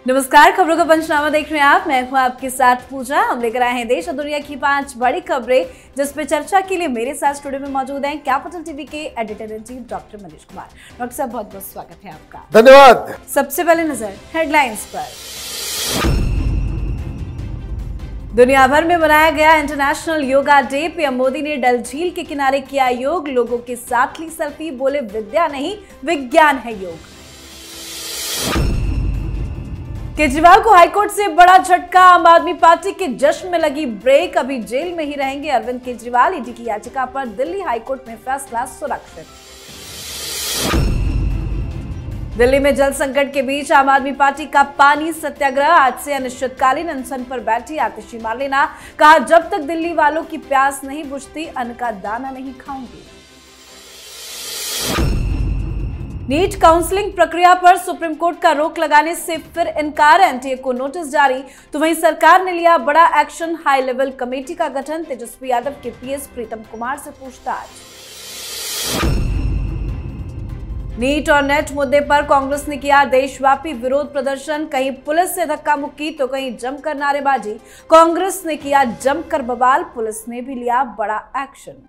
नमस्कार, खबरों का पंचनामा देख रहे हैं आप। मैं हूं आपके साथ पूजा। हम लेकर आए हैं देश और दुनिया की 5 बड़ी खबरें, जिस पे चर्चा के लिए मेरे साथ स्टूडियो में मौजूद हैं कैपिटल टीवी के editor in chief doctor Manish Kumar. Doctor साहब, बहुत बहुत स्वागत है आपका। धन्यवाद। सबसे पहले नजर हेडलाइंस पर। दुनिया भर में मनाया गया international yoga day. PM Modi ने डल झील के किनारे किया योग, लोगों के साथ ली सेल्फी, बोले विद्या नहीं विज्ञान है योग। केजरीवाल को हाईकोर्ट से बड़ा झटका, आम आदमी पार्टी के जश्न में लगी ब्रेक। अभी जेल में ही रहेंगे अरविंद केजरीवाल। ईडी की याचिका पर दिल्ली हाईकोर्ट में फैसला सुरक्षित। दिल्ली में जल संकट के बीच आम आदमी पार्टी का पानी सत्याग्रह। आज से अनिश्चितकालीन अनशन पर बैठी आतिशी मार्लेना। कहा, जब तक दिल्ली वालों की प्यास नहीं बुझती, अन्न का दाना नहीं खाऊंगी। नीट काउंसलिंग प्रक्रिया पर सुप्रीम कोर्ट का रोक लगाने से फिर इनकार। एनटीए को नोटिस जारी, तो वहीं सरकार ने लिया बड़ा एक्शन। हाई लेवल कमेटी का गठन। तेजस्वी यादव के पीएस प्रीतम कुमार से पूछताछ। नीट और नेट मुद्दे पर कांग्रेस ने किया देशव्यापी विरोध प्रदर्शन। कहीं पुलिस से धक्का मुक्की तो कहीं जमकर नारेबाजी। कांग्रेस ने किया जमकर बवाल, पुलिस ने भी लिया बड़ा एक्शन।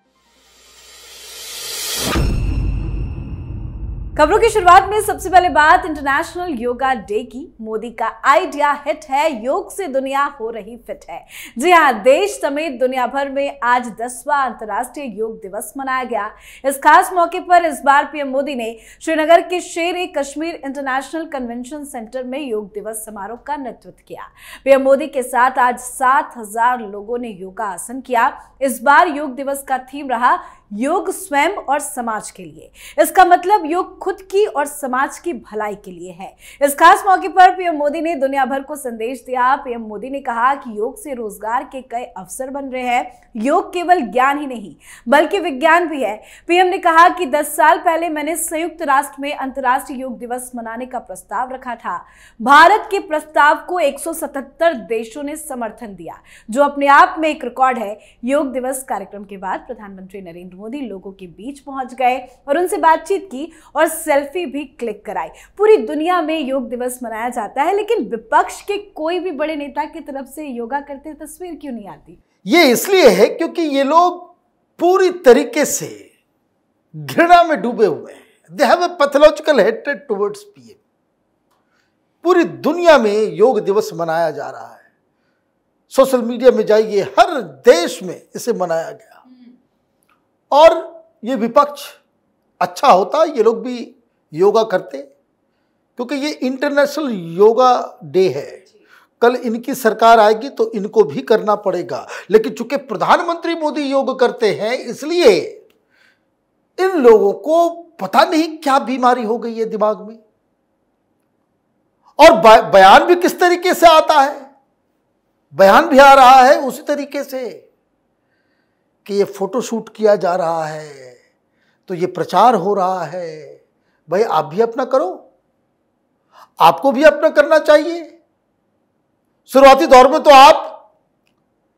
खबरों की शुरुआत में सबसे पहले बात इंटरनेशनल योगा डे की। मोदी का आइडिया हिट है, योग से दुनिया हो रही फिट है। जी हां, देश समेत दुनिया भर में आज 10वां अंतर्राष्ट्रीय योग दिवस मनाया गया। इस खास मौके पर इस बार पीएम मोदी ने श्रीनगर के शेर-ए-कश्मीर इंटरनेशनल कन्वेंशन सेंटर में योग दिवस समारोह का नेतृत्व किया। पीएम मोदी के साथ आज 7000 लोगों ने योगासन किया। इस बार योग दिवस का थीम रहा योग स्वयं और समाज के लिए। इसका मतलब योग खुद की और समाज की भलाई के लिए है। इस खास मौके पर पीएम मोदी ने दुनिया भर को संदेश दिया। पीएम मोदी ने कहा कि योग से रोजगार के कई अवसर बन रहे हैं। योग केवल ज्ञान ही नहीं बल्कि विज्ञान भी है। पीएम ने कहा कि 10 साल पहले मैंने संयुक्त राष्ट्र में अंतर्राष्ट्रीय योग दिवस मनाने का प्रस्ताव रखा था। भारत के प्रस्ताव को 177 देशों ने समर्थन दिया, जो अपने आप में एक रिकॉर्ड है। योग दिवस कार्यक्रम के बाद प्रधानमंत्री नरेंद्र मोदी लोगों के बीच पहुंच गए और उनसे बातचीत की और सेल्फी भी क्लिक कराई। पूरी दुनिया में योग दिवस मनाया जाता है, लेकिन विपक्ष के कोई भी बड़े नेता की तरफ से योगा करते तस्वीर क्यों नहीं आती? ये इसलिए है क्योंकि ये लोग पूरी तरीके से घृणा में डूबे हुए हैं। They have a pathological hatred towards PM. पूरी दुनिया में योग दिवस मनाया जा रहा है। सोशल मीडिया में जाइए, हर देश में इसे मनाया गया। और ये विपक्ष अच्छा होता ये लोग भी योगा करते, क्योंकि ये इंटरनेशनल योगा डे है। कल इनकी सरकार आएगी तो इनको भी करना पड़ेगा, लेकिन चूंकि प्रधानमंत्री मोदी योग करते हैं इसलिए इन लोगों को पता नहीं क्या बीमारी हो गई है दिमाग में। और बयान भी किस तरीके से आता है, बयान भी आ रहा है उसी तरीके से कि ये फोटोशूट किया जा रहा है, तो ये प्रचार हो रहा है। भाई, आप भी अपना करो, आपको भी अपना करना चाहिए। शुरुआती दौर में तो आप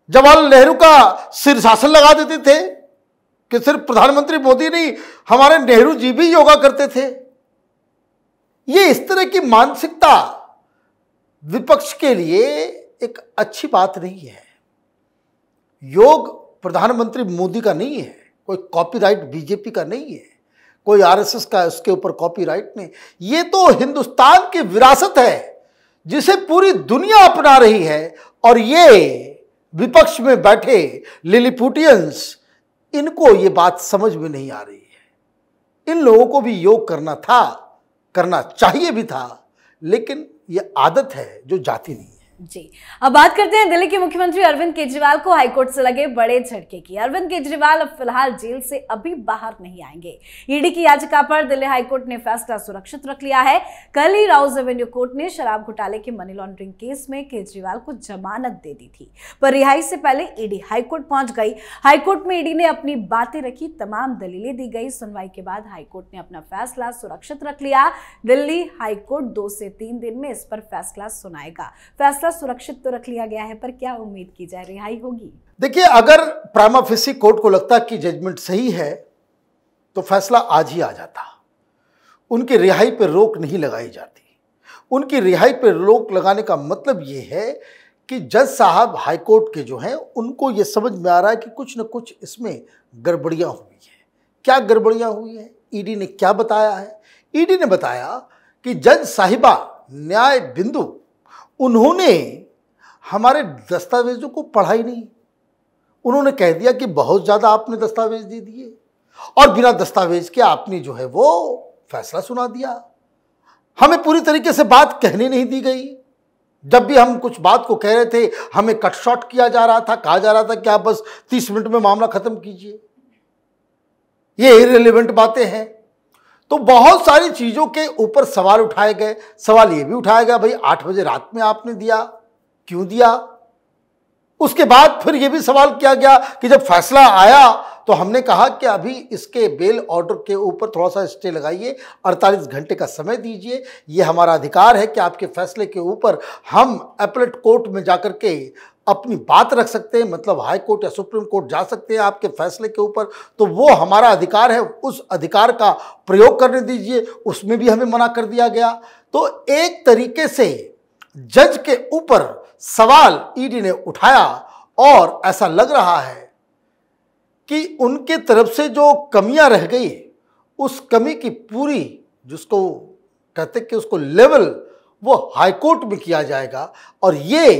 जवाहरलाल नेहरू का शीर्षासन लगा देते थे कि सिर्फ प्रधानमंत्री मोदी नहीं, हमारे नेहरू जी भी योगा करते थे। ये इस तरह की मानसिकता विपक्ष के लिए एक अच्छी बात नहीं है। योग प्रधानमंत्री मोदी का नहीं है, कोई कॉपीराइट बीजेपी का नहीं है, कोई आरएसएस का उसके ऊपर कॉपीराइट नहीं। ये तो हिंदुस्तान की विरासत है जिसे पूरी दुनिया अपना रही है। और ये विपक्ष में बैठे लिलीपुटियंस, इनको ये बात समझ में नहीं आ रही है। इन लोगों को भी योग करना था, करना चाहिए भी था, लेकिन ये आदत है जो जाती नहीं है। जी, अब बात करते हैं दिल्ली के मुख्यमंत्री अरविंद केजरीवाल को हाईकोर्ट से लगे बड़े झटके की। अरविंद केजरीवाल अब फिलहाल जेल से अभी बाहर नहीं आएंगे। ईडी की याचिका पर दिल्ली हाईकोर्ट ने फैसला सुरक्षित रख लिया है। कल ही राउज एवेन्यू कोर्ट ने शराब घोटाले के मनी लॉन्ड्रिंग केस में केजरीवाल को जमानत दे दी थी, पर रिहाई से पहले ईडी हाईकोर्ट पहुंच गई। हाईकोर्ट में ईडी ने अपनी बातें रखी, तमाम दलीलें दी गई। सुनवाई के बाद हाईकोर्ट ने अपना फैसला सुरक्षित रख लिया। दिल्ली हाईकोर्ट 2 से 3 दिन में इस पर फैसला सुनाएगा। फैसला सुरक्षित तो रख लिया गया है, पर क्या उम्मीद की जाए रिहाई होगी? देखिए, अगर प्राइमा फेसी कोर्ट को लगता कि जजमेंट सही है तो फैसला आज ही आ जाता, उनकी रिहाई पर रोक नहीं लगाई जाती। उनकी रिहाई पर रोक लगाने का मतलब ये है कि जज साहब हाईकोर्ट के जो हैं उनको ये समझ में आ रहा है कि कुछ न कुछ इसमें गड़बड़ियां हुई हैं। क्या गड़बड़ियां हुई हैं? ईडी ने क्या बताया है? ईडी ने बताया कि जज साहिबा न्याय बिंदु उन्होंने हमारे दस्तावेजों को पढ़ा ही नहीं। उन्होंने कह दिया कि बहुत ज़्यादा आपने दस्तावेज दे दिए और बिना दस्तावेज के आपने जो है वो फैसला सुना दिया। हमें पूरी तरीके से बात कहने नहीं दी गई। जब भी हम कुछ बात को कह रहे थे हमें कट शॉर्ट किया जा रहा था, कहा जा रहा था कि आप बस 30 मिनट में मामला खत्म कीजिए। ये इररिलेवेंट बातें हैं। तो बहुत सारी चीज़ों के ऊपर सवाल उठाए गए। सवाल ये भी उठाया गया, भाई 8 बजे रात में आपने दिया, क्यों दिया? उसके बाद फिर ये भी सवाल किया गया कि जब फैसला आया तो हमने कहा कि अभी इसके बेल ऑर्डर के ऊपर थोड़ा सा स्टे लगाइए, 48 घंटे का समय दीजिए। ये हमारा अधिकार है कि आपके फैसले के ऊपर हम अपीलेट कोर्ट में जाकर के अपनी बात रख सकते हैं, मतलब हाई कोर्ट या सुप्रीम कोर्ट जा सकते हैं आपके फैसले के ऊपर। तो वो हमारा अधिकार है, उस अधिकार का प्रयोग करने दीजिए। उसमें भी हमें मना कर दिया गया। तो एक तरीके से जज के ऊपर सवाल ईडी ने उठाया और ऐसा लग रहा है कि उनके तरफ से जो कमियां रह गई उस कमी की पूरी, जिसको कहते कि उसको लेवल, वो हाईकोर्ट में किया जाएगा। और ये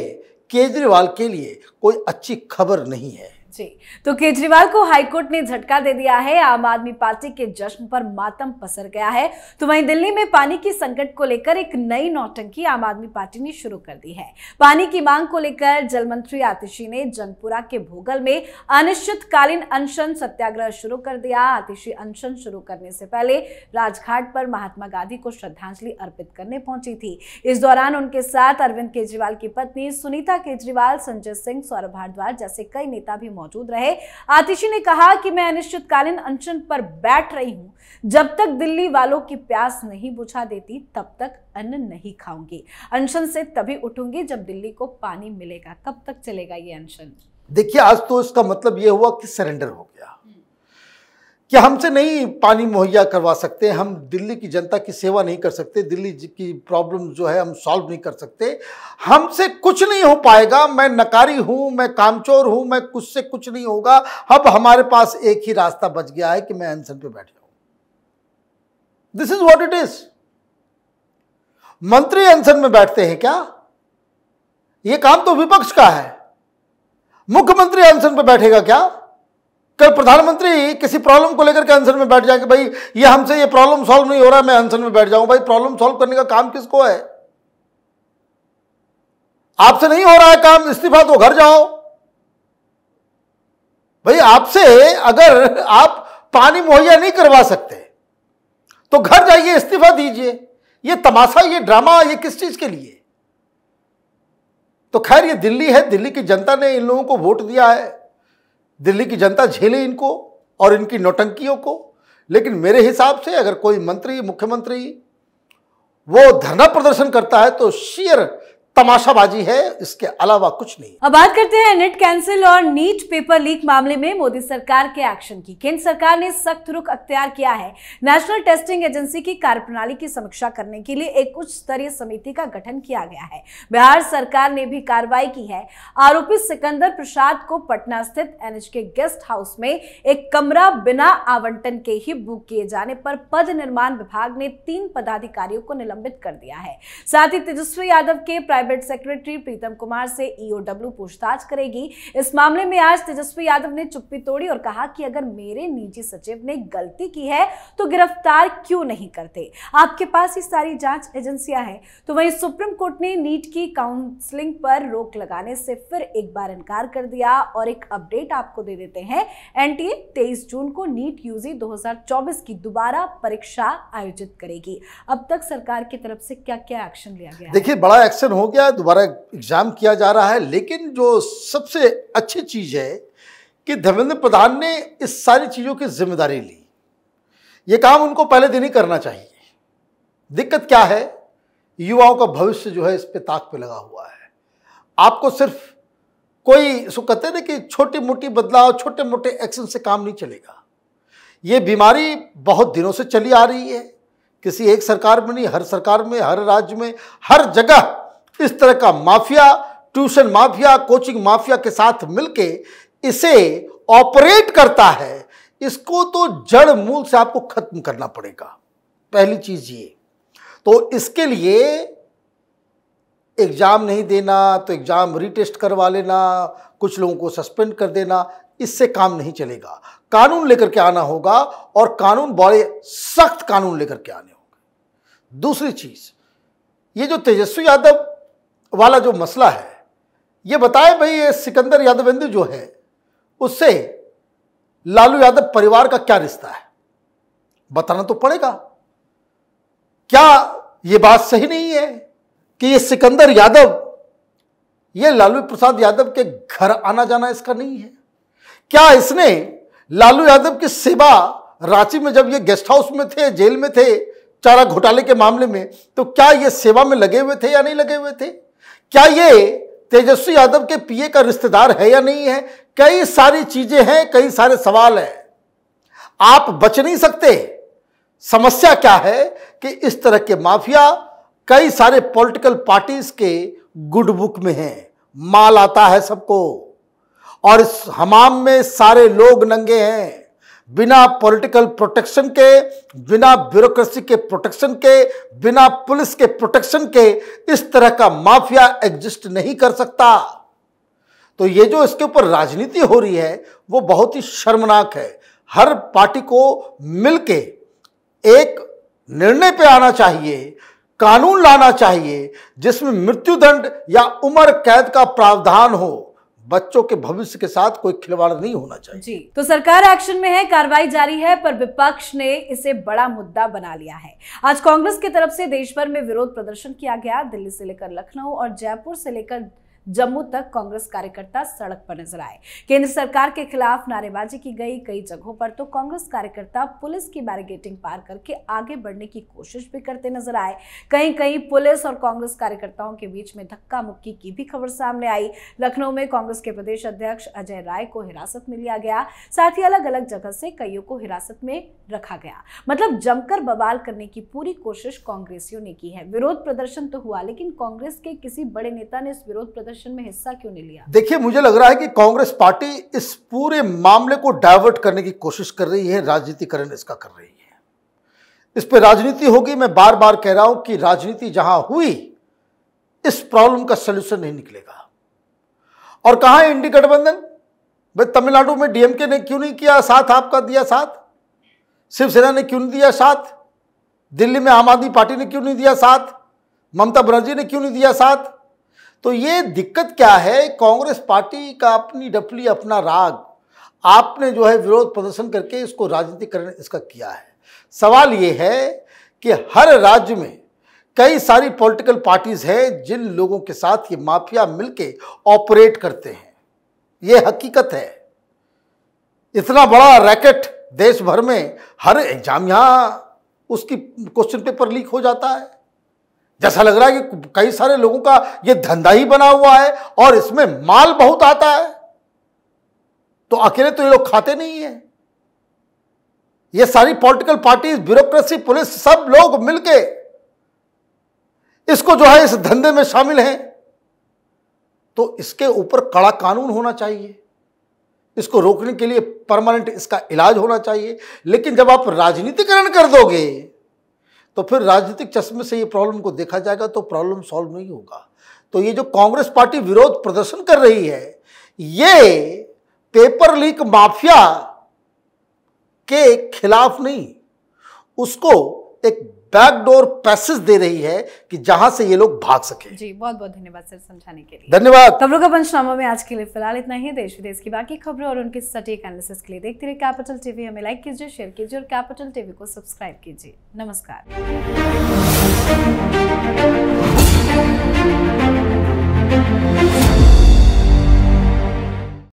केजरीवाल के लिए कोई अच्छी खबर नहीं है। जी, तो केजरीवाल को हाईकोर्ट ने झटका दे दिया है। आम आदमी पार्टी के जश्न पर मातम पसर गया है। तो वहीं दिल्ली में पानी की संकट को लेकर एक नई नौटंकी आम आदमी पार्टी ने शुरू कर दी है। पानी की मांग को लेकर जल मंत्री आतिशी ने जनपुरा के भोगल में अनिश्चितकालीन अनशन सत्याग्रह शुरू कर दिया। आतिशी अनशन शुरू करने से पहले राजघाट पर महात्मा गांधी को श्रद्धांजलि अर्पित करने पहुंची थी। इस दौरान उनके साथ अरविंद केजरीवाल की पत्नी सुनीता केजरीवाल, संजय सिंह, सौरभ भारद्वाज जैसे कई नेता भी मौजूद रहे। आतिशी ने कहा कि मैं अनिश्चितकालीन अनशन पर बैठ रही हूं। जब तक दिल्ली वालों की प्यास नहीं बुझा देती तब तक अन्न नहीं खाऊंगी। अनशन से तभी उठूंगी जब दिल्ली को पानी मिलेगा। कब तक चलेगा ये अनशन? देखिए, आज तो इसका मतलब ये हुआ कि सरेंडर हो गया कि हमसे नहीं पानी मुहैया करवा सकते, हम दिल्ली की जनता की सेवा नहीं कर सकते, दिल्ली की प्रॉब्लम जो है हम सॉल्व नहीं कर सकते, हमसे कुछ नहीं हो पाएगा, मैं नकारी हूं, मैं कामचोर हूं, मैं कुछ से कुछ नहीं होगा। अब हमारे पास एक ही रास्ता बच गया है कि मैं अनशन पे बैठ जाऊं। This is what it is. मंत्री अनशन में बैठते हैं क्या? यह काम तो विपक्ष का है। मुख्यमंत्री अनशन पे बैठेगा क्या? कल प्रधानमंत्री किसी प्रॉब्लम को लेकर के अनशन में बैठ जाएंगे, भाई ये हमसे ये प्रॉब्लम सॉल्व नहीं हो रहा, मैं अनशन में बैठ जाऊं। भाई प्रॉब्लम सॉल्व करने का काम किसको है? आपसे नहीं हो रहा है काम, इस्तीफा दो, घर जाओ। भाई आपसे अगर आप पानी मुहैया नहीं करवा सकते तो घर जाइए, इस्तीफा दीजिए। ये तमाशा, ये ड्रामा, ये किस चीज के लिए? तो खैर ये दिल्ली है, दिल्ली की जनता ने इन लोगों को वोट दिया है, दिल्ली की जनता झेले इनको और इनकी नौटंकियों को। लेकिन मेरे हिसाब से अगर कोई मंत्री, मुख्यमंत्री वो धरना प्रदर्शन करता है तो शेयर तमाशाबाजी है, इसके अलावा कुछ नहीं। अब बात करते हैं नेट कैंसिल और नीट पेपर लीक मामले में मोदी सरकार के एक्शन की। केंद्र सरकार ने सख्त रुख अख्तियार किया है। नेशनल टेस्टिंग एजेंसी की कार्यप्रणाली की समीक्षा करने के लिए एक उच्च स्तरीय समिति का गठन किया गया है। बिहार सरकार ने भी कार्रवाई की है। आरोपी सिकंदर प्रसाद को पटना स्थित एनएचके गेस्ट हाउस में एक कमरा बिना आवंटन के ही बुक किए जाने पर पद निर्माण विभाग ने 3 पदाधिकारियों को निलंबित कर दिया है। साथ ही तेजस्वी यादव के प्राइवेट सेक्रेटरी प्रीतम कुमार से ईओडब्ल्यू पूछताछ करेगी। इस मामले में आज तेजस्वी यादव ने चुप्पी तोड़ी और कहा कि अगर मेरे निजी सचिव ने गलती की है तो गिरफ्तार क्यों नहीं करते? आपके पास ही सारी जांच एजेंसियां हैं। तो वहीं सुप्रीम कोर्ट ने नीट की काउंसलिंग पर रोक लगाने से फिर एक बार इनकार कर दिया। और एक अपडेट आपको दे देते हैं, एनटीए 23 जून को नीट यूजी 2024 की दोबारा परीक्षा आयोजित करेगी। अब तक सरकार की तरफ से क्या क्या एक्शन लिया गया? देखिए, बड़ा एक्शन हो गया, दोबारा एग्जाम किया जा रहा है। लेकिन जो सबसे अच्छी चीज है कि धर्मेंद्र प्रधान ने इस सारी चीजों की जिम्मेदारी ली। यह काम उनको पहले दिन ही करना चाहिए। दिक्कत क्या है, युवाओं का भविष्य जो है इस पे ताक पे लगा हुआ है। आपको सिर्फ कोई इसको कहते हैं ना कि छोटी मोटी बदलाव, छोटे मोटे एक्शन से काम नहीं चलेगा। ये बीमारी बहुत दिनों से चली आ रही है, किसी एक सरकार में नहीं, हर सरकार में, हर राज्य में, हर जगह इस तरह का mafia, tuition mafia, coaching mafia के साथ मिलके इसे ऑपरेट करता है। इसको तो जड़ मूल से आपको खत्म करना पड़ेगा, पहली चीज ये। तो इसके लिए एग्जाम नहीं देना तो एग्जाम रीटेस्ट करवा लेना, कुछ लोगों को सस्पेंड कर देना, इससे काम नहीं चलेगा। कानून लेकर के आना होगा और कानून बड़े सख्त कानून लेकर के आने होंगे। दूसरी चीज, ये जो तेजस्वी यादव वाला जो मसला है, ये बताए भाई ये सिकंदर यादवेंद्र जो है उससे लालू यादव परिवार का क्या रिश्ता है, बताना तो पड़ेगा। क्या ये बात सही नहीं है कि ये सिकंदर यादव ये लालू प्रसाद यादव के घर आना जाना इसका नहीं है? क्या इसने लालू यादव की सेवा रांची में जब ये गेस्ट हाउस में थे, जेल में थे चारा घोटाले के मामले में, तो क्या ये सेवा में लगे हुए थे या नहीं लगे हुए थे? क्या ये तेजस्वी यादव के पीए का रिश्तेदार है या नहीं है? कई सारी चीजें हैं, कई सारे सवाल हैं, आप बच नहीं सकते। समस्या क्या है कि इस तरह के माफिया कई सारे पॉलिटिकल पार्टीज के गुड बुक में हैं, माल आता है सबको, और इस हमाम में सारे लोग नंगे हैं, बिना पॉलिटिकल प्रोटेक्शन के, बिना ब्यूरोक्रेसी के प्रोटेक्शन के, बिना पुलिस के प्रोटेक्शन के इस तरह का माफिया एग्जिस्ट नहीं कर सकता। तो ये जो इसके ऊपर राजनीति हो रही है वो बहुत ही शर्मनाक है। हर पार्टी को मिलके एक निर्णय पे आना चाहिए, कानून लाना चाहिए जिसमें मृत्युदंड या उम्र कैद का प्रावधान हो। बच्चों के भविष्य के साथ कोई खिलवाड़ नहीं होना चाहिए। जी, तो सरकार एक्शन में है, कार्रवाई जारी है, पर विपक्ष ने इसे बड़ा मुद्दा बना लिया है। आज कांग्रेस की तरफ से देश भर में विरोध प्रदर्शन किया गया। दिल्ली से लेकर लखनऊ और जयपुर से लेकर जम्मू तक कांग्रेस कार्यकर्ता सड़क पर नजर आए। केंद्र सरकार के खिलाफ नारेबाजी की गई। कई जगहों पर तो कांग्रेस कार्यकर्ता पुलिस की बैरिकेडिंग पार करके आगे बढ़ने की कोशिश भी करते नजर आए। कहीं कहीं पुलिस और कांग्रेस कार्यकर्ताओं के बीच में धक्का मुक्की की भी खबर सामने आई। लखनऊ में कांग्रेस के प्रदेश अध्यक्ष अजय राय को हिरासत में लिया गया, साथ ही अलग अलग जगह से कईयों को हिरासत में रखा गया। मतलब जमकर बवाल करने की पूरी कोशिश कांग्रेसियों ने की है। विरोध प्रदर्शन तो हुआ, लेकिन कांग्रेस के किसी बड़े नेता ने इस विरोध प्रदर्शन में हिस्सा क्यों नहीं लिया? देखिए, मुझे लग रहा है कि कांग्रेस पार्टी इस पूरे मामले को डाइवर्ट करने की कोशिश कर रही है, राजनीतिकरण इसका कर रही है। इस पे राजनीति होगी। मैं बार बार कह रहा हूं कि राजनीति जहां हुई इस प्रॉब्लम का सलूशन नहीं निकलेगा। और कहां है इंडी गठबंधन? भाई तमिलनाडु में डीएमके ने क्यों नहीं किया साथ, आपका दिया साथ? शिवसेना ने क्यों नहीं दिया साथ? दिल्ली में आम आदमी पार्टी ने क्यों नहीं दिया साथ? ममता बनर्जी ने क्यों नहीं दिया साथ? तो ये दिक्कत क्या है? कांग्रेस पार्टी का अपनी डफली, अपना राग, आपने जो है विरोध प्रदर्शन करके इसको राजनीतिकरण इसका किया है। सवाल ये है कि हर राज्य में कई सारी पॉलिटिकल पार्टीज हैं जिन लोगों के साथ ये माफिया मिलके ऑपरेट करते हैं। ये हकीकत है। इतना बड़ा रैकेट देश भर में, हर एग्जाम यहां उसकी क्वेश्चन पेपर लीक हो जाता है। जैसा लग रहा है कि कई सारे लोगों का ये धंधा ही बना हुआ है और इसमें माल बहुत आता है। तो अकेले तो ये लोग खाते नहीं है। ये सारी पॉलिटिकल पार्टीज, ब्यूरोक्रेसी, पुलिस, सब लोग मिलके इसको जो है इस धंधे में शामिल हैं। तो इसके ऊपर कड़ा कानून होना चाहिए। इसको रोकने के लिए परमानेंट इसका इलाज होना चाहिए। लेकिन जब आप राजनीतिकरण कर दोगे तो फिर राजनीतिक चश्मे से ये प्रॉब्लम को देखा जाएगा तो प्रॉब्लम सॉल्व नहीं होगा। तो ये जो कांग्रेस पार्टी विरोध प्रदर्शन कर रही है, ये पेपर लीक माफिया के खिलाफ नहीं, उसको एक बैकडोर पैसेज दे रही है कि जहां से ये लोग भाग सके। जी, बहुत बहुत धन्यवाद सर समझाने के लिए। धन्यवाद। खबरों का पंचनामा में आज के लिए फिलहाल इतना ही। देश विदेश की बाकी खबरों और उनके सटीक एनालिसिस के लिए देखते रहिए कैपिटल टीवी। हमें लाइक कीजिए, शेयर कीजिए और कैपिटल टीवी को सब्सक्राइब कीजिए। नमस्कार।